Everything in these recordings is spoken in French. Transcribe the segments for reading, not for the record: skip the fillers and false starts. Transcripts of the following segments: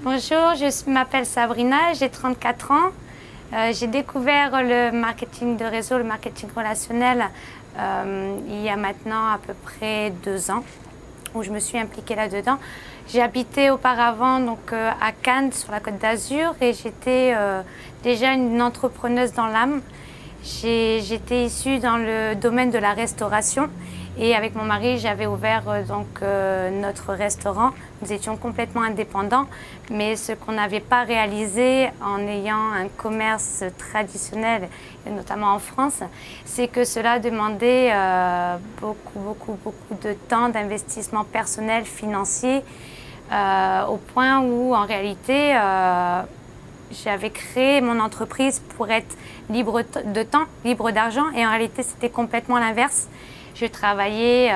Bonjour, je m'appelle Sabrina, j'ai 34 ans. J'ai découvert le marketing de réseau, le marketing relationnel il y a maintenant à peu près 2 ans, où je me suis impliquée là-dedans. J'ai habité auparavant à Cannes, sur la Côte d'Azur, et j'étais déjà une entrepreneuse dans l'âme. J'étais issue dans le domaine de la restauration et avec mon mari, j'avais ouvert notre restaurant. Nous étions complètement indépendants, mais ce qu'on n'avait pas réalisé en ayant un commerce traditionnel, et notamment en France, c'est que cela demandait beaucoup de temps, d'investissement personnel, financier, au point où en réalité, j'avais créé mon entreprise pour être libre de temps, libre d'argent, et en réalité c'était complètement l'inverse. Je travaillais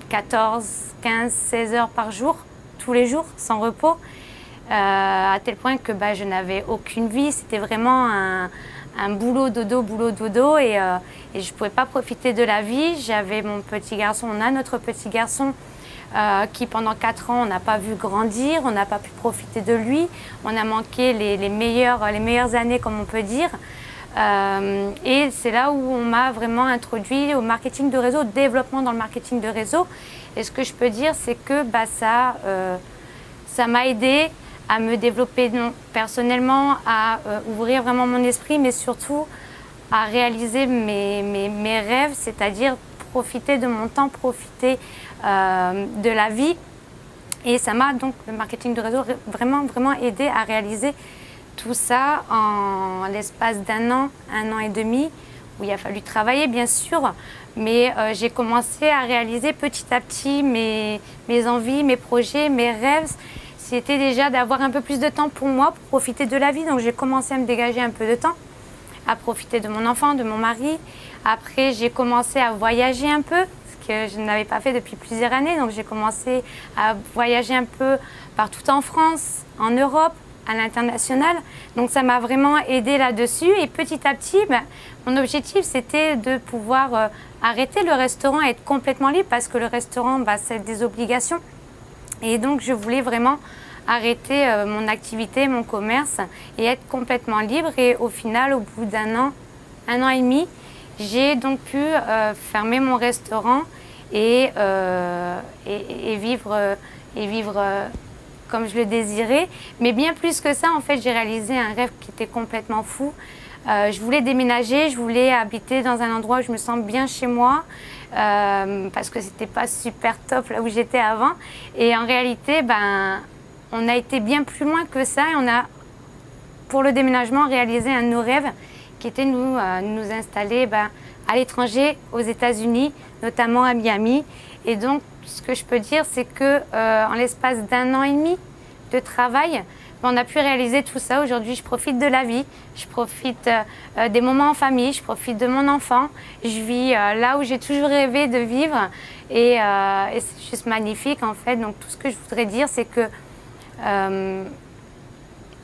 14, 15, 16 heures par jour, tous les jours, sans repos, à tel point que je n'avais aucune vie. C'était vraiment un boulot dodo, et je ne pouvais pas profiter de la vie. J'avais mon petit garçon, on a notre petit garçon, qui pendant 4 ans on n'a pas vu grandir, on n'a pas pu profiter de lui, on a manqué les meilleures années, comme on peut dire. Et c'est là où on m'a vraiment introduit au marketing de réseau, au développement dans le marketing de réseau. Et ce que je peux dire, c'est que ça m'a aidé à me développer personnellement, à ouvrir vraiment mon esprit, mais surtout à réaliser mes rêves, c'est-à-dire profiter de mon temps, profiter de la vie. Et ça m'a donc, le marketing de réseau, vraiment aidé à réaliser tout ça en l'espace d'1 an et demi, où il a fallu travailler bien sûr, mais j'ai commencé à réaliser petit à petit mes envies, mes projets, mes rêves. C'était déjà d'avoir un peu plus de temps pour moi, pour profiter de la vie. Donc j'ai commencé à me dégager un peu de temps, à profiter de mon enfant, de mon mari. Après, j'ai commencé à voyager un peu, ce que je n'avais pas fait depuis plusieurs années. Donc j'ai commencé à voyager un peu partout en France, en Europe, à l'international. Donc ça m'a vraiment aidé là-dessus. Et petit à petit, mon objectif, c'était de pouvoir arrêter le restaurant et être complètement libre, parce que le restaurant, c'est des obligations. Et donc je voulais vraiment arrêter mon activité, mon commerce, et être complètement libre. Et au final, au bout d'1 an et demi, j'ai donc pu fermer mon restaurant et vivre comme je le désirais. Mais bien plus que ça, en fait, j'ai réalisé un rêve qui était complètement fou. Je voulais déménager, je voulais habiter dans un endroit où je me sens bien chez moi, parce que c'était pas super top là où j'étais avant. Et en réalité, on a été bien plus loin que ça, et on a, pour le déménagement, réalisé un de nos rêves, qui était nous installer à l'étranger, aux États-Unis, notamment à Miami. Et donc, ce que je peux dire, c'est que en l'espace d'1 an et demi de travail, on a pu réaliser tout ça. Aujourd'hui, je profite de la vie, je profite des moments en famille, je profite de mon enfant. Je vis là où j'ai toujours rêvé de vivre, et c'est juste magnifique en fait. Donc tout ce que je voudrais dire, c'est que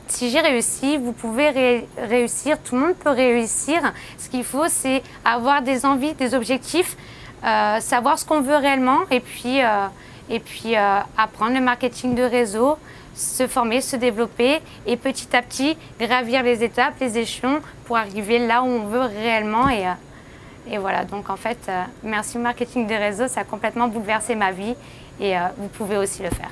si j'ai réussi, vous pouvez réussir, tout le monde peut réussir. Ce qu'il faut, c'est avoir des envies, des objectifs, savoir ce qu'on veut réellement, et puis apprendre le marketing de réseau, se former, se développer, et petit à petit gravir les étapes, les échelons, pour arriver là où on veut réellement. Et voilà, donc en fait, merci au marketing de réseau, ça a complètement bouleversé ma vie, et vous pouvez aussi le faire.